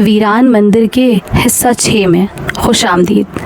वीरान मंदिर के हिस्सा 6 में खुश आमदीद।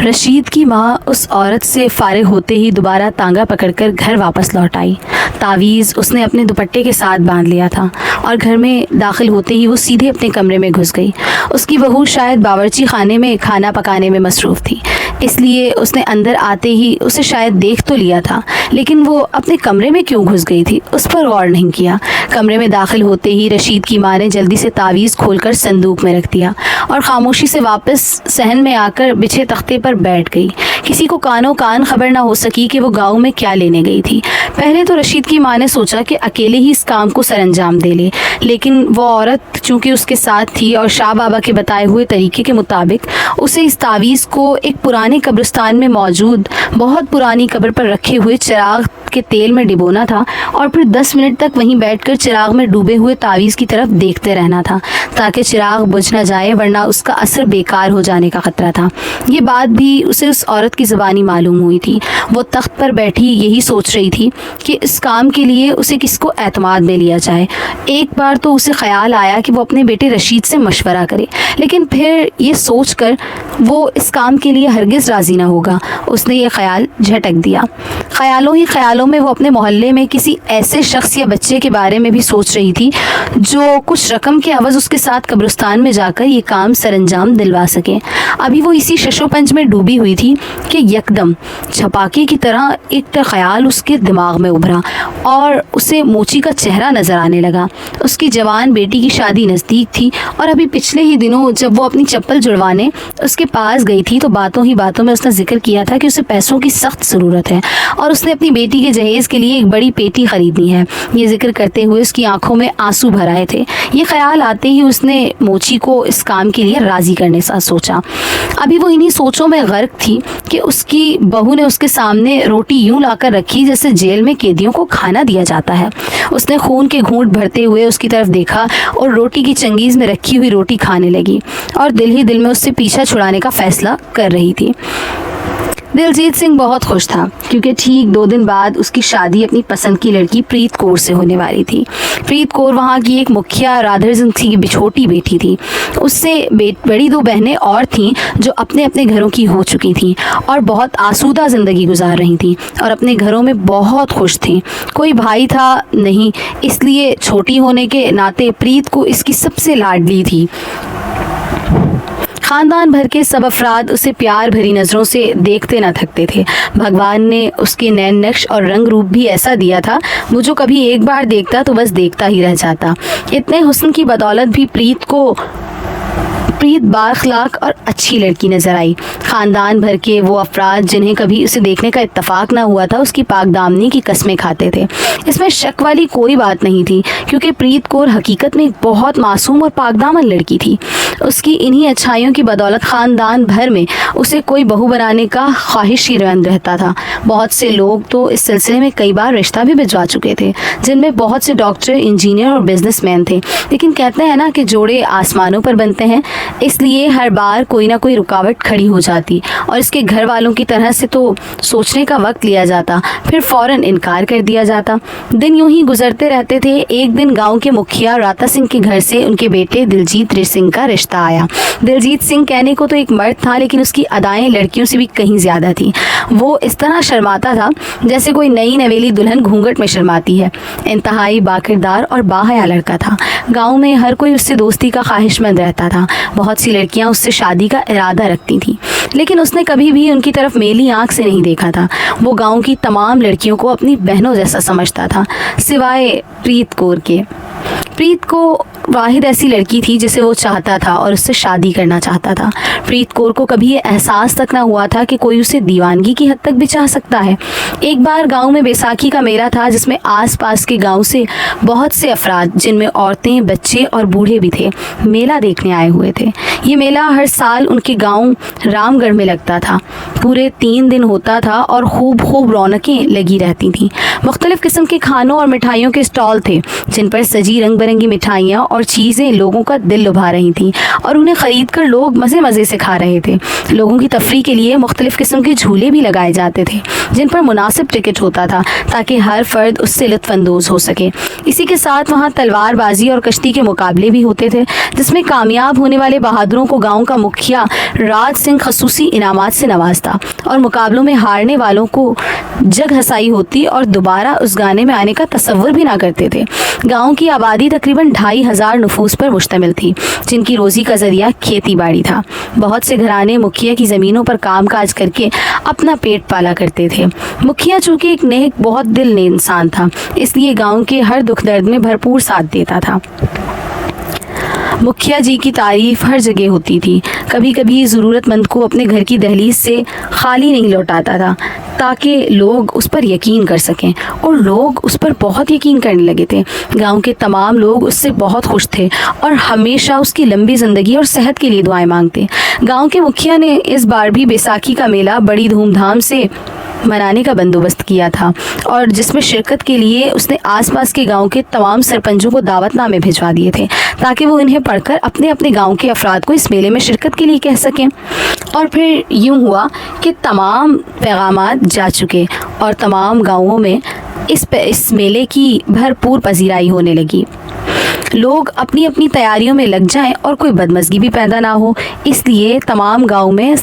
रशीद की माँ उस औरत से फारिग होते ही दोबारा तांगा पकड़कर घर वापस लौट आई। तावीज़ उसने अपने दुपट्टे के साथ बांध लिया था और घर में दाखिल होते ही वो सीधे अपने कमरे में घुस गई। उसकी बहू शायद बावर्ची खाने में खाना पकाने में मसरूफ़ थी, इसलिए उसने अंदर आते ही उसे शायद देख तो लिया था, लेकिन वो अपने कमरे में क्यों घुस गई थी उस पर गौर नहीं किया। कमरे में दाखिल होते ही रशीद की माँ ने जल्दी से तावीज़ खोलकर संदूक में रख दिया और खामोशी से वापस सहन में आकर बिछे तख्ते पर बैठ गई। किसी को कानों कान खबर ना हो सकी कि वो गाँव में क्या लेने गई थी। पहले तो रशीद की माँ ने सोचा कि अकेले ही इस काम को सरअंजाम दे ले, लेकिन वो औरत चूँकि उसके साथ थी और शाह बाबा के बताए हुए तरीके के मुताबिक उसे इस तावीज़ को एक पुराने कब्रिस्तान में मौजूद बहुत पुरानी कब्र पर रखे हुए चिराग के तेल में डिबोना था और फिर 10 मिनट तक वहीं बैठकर चिराग में डूबे हुए तावीज़ की तरफ देखते रहना था ताकि चिराग बुझ न जाए, वरना उसका असर बेकार हो जाने का ख़तरा था। ये बात भी उसे उस औरत की ज़बानी मालूम हुई थी। वो तख्त पर बैठी यही सोच रही थी कि इस काम के लिए उसे किसको एतमाद में लिया जाए। एक बार तो उसे ख्याल आया कि वो अपने बेटे रशीद से मशवरा करे, लेकिन फिर ये सोचकर वो इस काम के लिए हरगिज़ राज़ी ना होगा। उसने ये ख्याल झटक दिया। ख्यालों ही ख्यालों में वो अपने मोहल्ले में किसी ऐसे शख्स या बच्चे के बारे में भी सोच रही थी जो कुछ रकम के अवज़ उसके साथ कब्रिस्तान में जाकर ये काम सरअंजाम दिलवा सके। अभी वो इसी शशोपंज में डूबी हुई थी कि यकदम छपाके की तरह एक ख्याल उसके दिमाग में उभरा और उसे मोची का चेहरा नज़र आने लगा। उसकी जवान बेटी की शादी नज़दीक थी और अभी पिछले ही दिनों जब वो अपनी चप्पल जुड़वाने उसके पास गई थी तो बातों ही बातों में उसने जिक्र किया था कि उसे पैसों की सख्त ज़रूरत है और उसने अपनी बेटी के जहेज़ के लिए एक बड़ी पेटी ख़रीदनी है। ये जिक्र करते हुए उसकी आंखों में आंसू भर आए थे। ये ख्याल आते ही उसने मोची को इस काम के लिए राज़ी करने का सोचा। अभी वो इन्हीं सोचों में गर्क थी कि उसकी बहू ने उसके सामने रोटी यूं लाकर रखी जैसे जेल में कैदियों को खाना दिया जाता है। उसने खून के घूंट भरते हुए उसकी तरफ देखा और रोटी की चंगीज़ में रखी हुई रोटी खाने लगी और दिल ही दिल में उससे पीछा छुड़ाने का फ़ैसला कर रही थी। दिलजीत सिंह बहुत खुश था क्योंकि ठीक 2 दिन बाद उसकी शादी अपनी पसंद की लड़की प्रीत कौर से होने वाली थी। प्रीत कौर वहाँ की एक मुखिया राधर सिंह की छोटी बेटी थी। उससे बड़ी 2 बहनें और थीं जो अपने अपने घरों की हो चुकी थीं और बहुत आसूदा ज़िंदगी गुजार रही थीं और अपने घरों में बहुत खुश थीं। कोई भाई था नहीं, इसलिए छोटी होने के नाते प्रीत को इसकी सबसे लाडली थी। ख़ानदान भर के सब अफराद उसे प्यार भरी नज़रों से देखते न थकते थे। भगवान ने उसके नैन नक्श और रंग रूप भी ऐसा दिया था, वो जो कभी एक बार देखता तो बस देखता ही रह जाता। इतने हुस्न की बदौलत भी प्रीत बाअखलाक और अच्छी लड़की नज़र आई। ख़ानदान भर के वो अफराद जिन्हें कभी उसे देखने का इत्तफाक ना हुआ था उसकी पाकदामनी की कस्में खाते थे। इसमें शक वाली कोई बात नहीं थी क्योंकि प्रीत कौर हकीकत में एक बहुत मासूम और पाकदामन लड़की थी। उसकी इन्हीं अच्छाइयों की बदौलत ख़ानदान भर में उसे कोई बहू बनाने का ख्वाहिशमंद रहता था। बहुत से लोग तो इस सिलसिले में कई बार रिश्ता भी भिजवा चुके थे, जिनमें बहुत से डॉक्टर, इंजीनियर और बिजनेसमैन थे। लेकिन कहते हैं ना कि जोड़े आसमानों पर बनते हैं, इसलिए हर बार कोई ना कोई रुकावट खड़ी हो जाती और इसके घर वालों की तरह से तो सोचने का वक्त लिया जाता, फिर फ़ौरन इनकार कर दिया जाता। दिन यूं ही गुजरते रहते थे। एक दिन गांव के मुखिया राता सिंह के घर से उनके बेटे दिलजीत सिंह का रिश्ता आया। दिलजीत सिंह कहने को तो एक मर्द था, लेकिन उसकी अदाएं लड़कियों से भी कहीं ज़्यादा थी। वो इस तरह शर्माता था जैसे कोई नई नवेली दुल्हन घूंघट में शर्माती है। इंतहाई बाकिरदार और बाहया लड़का था। गाँव में हर कोई उससे दोस्ती का ख्वाहिशमंद रहता था। बहुत सी लड़कियां उससे शादी का इरादा रखती थीं, लेकिन उसने कभी भी उनकी तरफ मेली आंख से नहीं देखा था। वो गांव की तमाम लड़कियों को अपनी बहनों जैसा समझता था, सिवाय प्रीत कौर के। प्रीत को वाहिद ऐसी लड़की थी जिसे वो चाहता था और उससे शादी करना चाहता था। प्रीत कौर को कभी ये एहसास तक ना हुआ था कि कोई उसे दीवानगी की हद तक भी चाह सकता है। एक बार गांव में बैसाखी का मेला था जिसमें आसपास के गांव से बहुत से अफराद, जिनमें औरतें, बच्चे और बूढ़े भी थे, मेला देखने आए हुए थे। ये मेला हर साल उनके गाँव रामगढ़ में लगता था। पूरे 3 दिन होता था और खूब रौनकें लगी रहती थीं। मुख्तलिफ़ किस्म के खानों और मिठाइयों के स्टॉल थे जिन पर सजी रंग बिरंगी मिठाइयाँ और चीज़ें लोगों का दिल लुभा रही थीं और उन्हें ख़रीद कर लोग मज़े मज़े से खा रहे थे। लोगों की तफरीह के लिए मुख्तलिफ़ किस्म के झूले भी लगाए जाते थे जिन पर मुनासिब टिकट होता था ताकि हर फर्द उससे लुत्फ़अंदोज़ हो सके। इसी के साथ वहाँ तलवारबाजी और कश्ती के मुकाबले भी होते थे जिसमें कामयाब होने वाले बहादुरों को गाँव का मुखिया राज सिंह खसूसी इनामात से नवाजता और मुकाबलों में हारने वालों को जग हंसाई होती और दोबारा उस गाने में आने का तसव्वुर भी ना करते थे। गांव की आबादी तकरीबन 2,500 नफूस पर मुश्तमिल थी जिनकी रोज़ी का ज़रिया खेती बाड़ी था। बहुत से घराने मुखिया की ज़मीनों पर काम काज करके अपना पेट पाला करते थे। मुखिया चूँकि एक नेक बहुत दिल ने इंसान था इसलिए गाँव के हर दुख दर्द में भरपूर साथ देता था। मुखिया जी की तारीफ़ हर जगह होती थी। कभी कभी ज़रूरतमंद को अपने घर की दहलीज से खाली नहीं लौटाता था ताकि लोग उस पर यकीन कर सकें और लोग उस पर बहुत यकीन करने लगे थे। गांव के तमाम लोग उससे बहुत खुश थे और हमेशा उसकी लंबी ज़िंदगी और सेहत के लिए दुआएं मांगते। गांव के मुखिया ने इस बार भी बैसाखी का मेला बड़ी धूमधाम से मनाने का बंदोबस्त किया था और जिसमें शिरकत के लिए उसने आसपास के गांव के तमाम सरपंचों को दावतनामे भिजवा दिए थे ताकि वो इन्हें पढ़कर अपने अपने गांव के अफराद को इस मेले में शिरकत के लिए कह सकें। और फिर यूँ हुआ कि तमाम पैगामात जा चुके और तमाम गाँवों में इस मेले की भरपूर पजीराई होने लगी। लोग अपनी अपनी तैयारियों में लग जाएं और कोई बदमज़गी भी पैदा ना हो, इसलिए तमाम गाँव में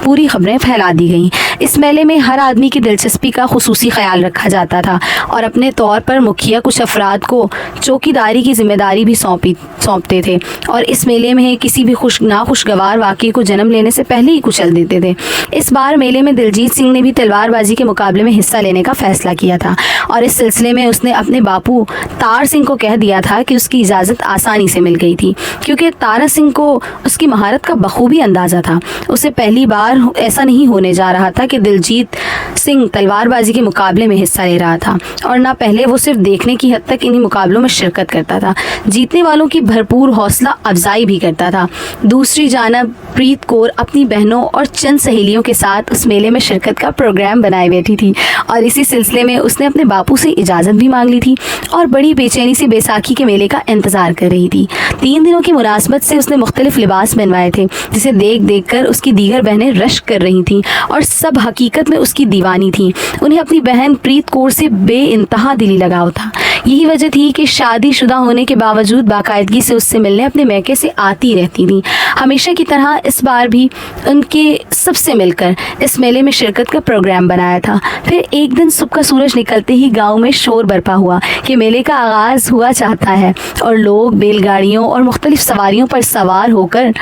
पूरी खबरें फैला दी गईं। इस मेले में हर आदमी की दिलचस्पी का खुसूसी ख्याल रखा जाता था और अपने तौर पर मुखिया कुछ अफराद को चौकीदारी की जिम्मेदारी भी सौंपते थे और इस मेले में किसी भी नाखुशगवार वाक़े को जन्म लेने से पहले ही कुचल देते थे। इस बार मेले में दिलजीत सिंह ने भी तलवारबाजी के मुकाबले में हिस्सा लेने का फ़ैसला किया था और इस सिलसिले में उसने अपने बापू तार सिंह को कह दिया था कि उसकी इजाज़त आसानी से मिल गई थी क्योंकि तारा सिंह को उसकी महारत का बखूबी अंदाज़ा था। उसे पहली बार ऐसा नहीं होने जा रहा था कि दिलजीत सिंह तलवारबाजी के मुकाबले में हिस्सा ले रहा था और ना पहले वो सिर्फ देखने की हद तक इन्हीं मुकाबलों में शिरकत करता था, जीतने वालों की भरपूर हौसला अफजाई भी करता था। दूसरी जानब प्रीत कौर अपनी बहनों और चंद सहेलियों के साथ उस मेले में शिरकत का प्रोग्राम बनाए बैठी थी और इसी सिलसिले में उसने अपने बापू से इजाज़त भी मांग ली थी और बड़ी बेचैनी से बैसाखी के मेले का इंतज़ार कर रही थी। 3 दिनों की मुनासबत से उसने मुख्तलिफ लिबास बनवाए थे जिसे देख देख कर उसकी दीगर बहनें रश्क कर रही थीं और सब हकीकत में उसकी दीवानी थीं। उन्हें अपनी बहन प्रीत कौर से बेइंतहा दिली लगाव था। यही वजह थी कि शादीशुदा होने के बावजूद बाकायदगी से उससे मिलने अपने मैके से आती रहती थी। हमेशा की तरह इस बार भी उनके सबसे मिलकर इस मेले में शिरकत का प्रोग्राम बनाया था। फिर एक दिन सुबह का सूरज निकलते ही गांव में शोर बरपा हुआ कि मेले का आगाज़ हुआ चाहता है और लोग बैलगाड़ियों और मुख्तलिफ सवारियों पर सवार होकर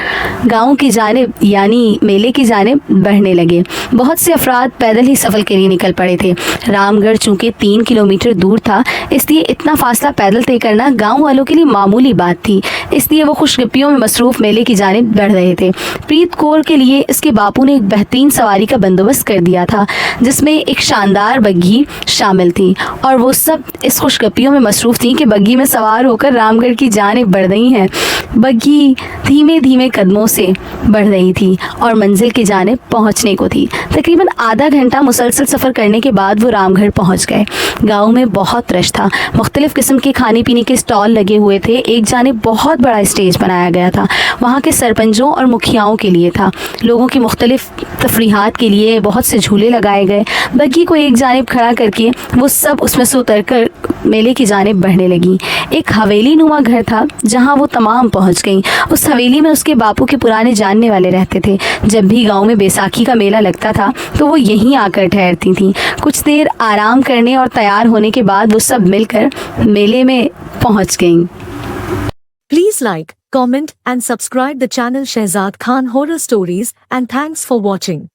गाँव की जानिब यानी मेले की जानिब बढ़ने लगे। बहुत से अफराद पैदल ही सफ़र के लिए निकल पड़े थे। रामगढ़ चूँकि 3 किलोमीटर दूर था इसलिए इतना फासला पैदल तय करना गांव वालों के लिए मामूली बात थी, इसलिए वो खुशगपियों में मसरूफ़ मेले की जानिब बढ़ रहे थे। प्रीत कौर के लिए इसके बापू ने एक बेहतरीन सवारी का बंदोबस्त कर दिया था जिसमें एक शानदार बग्घी शामिल थी और वो सब इस खुशगपियों में मसरूफ़ थी कि बग्घी में सवार होकर रामगढ़ की जानिब बढ़ रही हैं। बग्घी धीमे धीमे कदमों से बढ़ रही थी और मंजिल की जानिब पहुंचने को थी। तकरीबन आधा घंटा मुसलसल सफ़र करने के बाद वो रामगढ़ पहुंच गए। गाँव में बहुत रश था, मुख्तलिफ़ किस्म के खाने पीने के स्टॉल लगे हुए थे। एक जानिब बहुत बड़ा स्टेज बनाया गया था, वहाँ के सरपंचों और मुखियाओं के लिए था। लोगों की मुख्तलिफ़ तफरीहात के लिए बहुत से झूले लगाए गए। बग्घी को एक जानिब खड़ा करके वो सब उसमें से उतर कर मेले की जानिब बढ़ने लगी। एक हवेली नुमा घर था जहाँ वो तमाम पहुँच गईं। उस हवेली में उसके बापू के पुराने जानने वाले रहते थे। जब भी गाँव में बैसाखी का मेला लगता था तो वो यहीं आकर ठहरती थीं। कुछ देर आराम करने और तैयार होने के बाद वो सब मिलकर मेले में पहुंच गईं। Please like, comment and subscribe the channel Shehzad Khan Horror Stories and thanks for watching.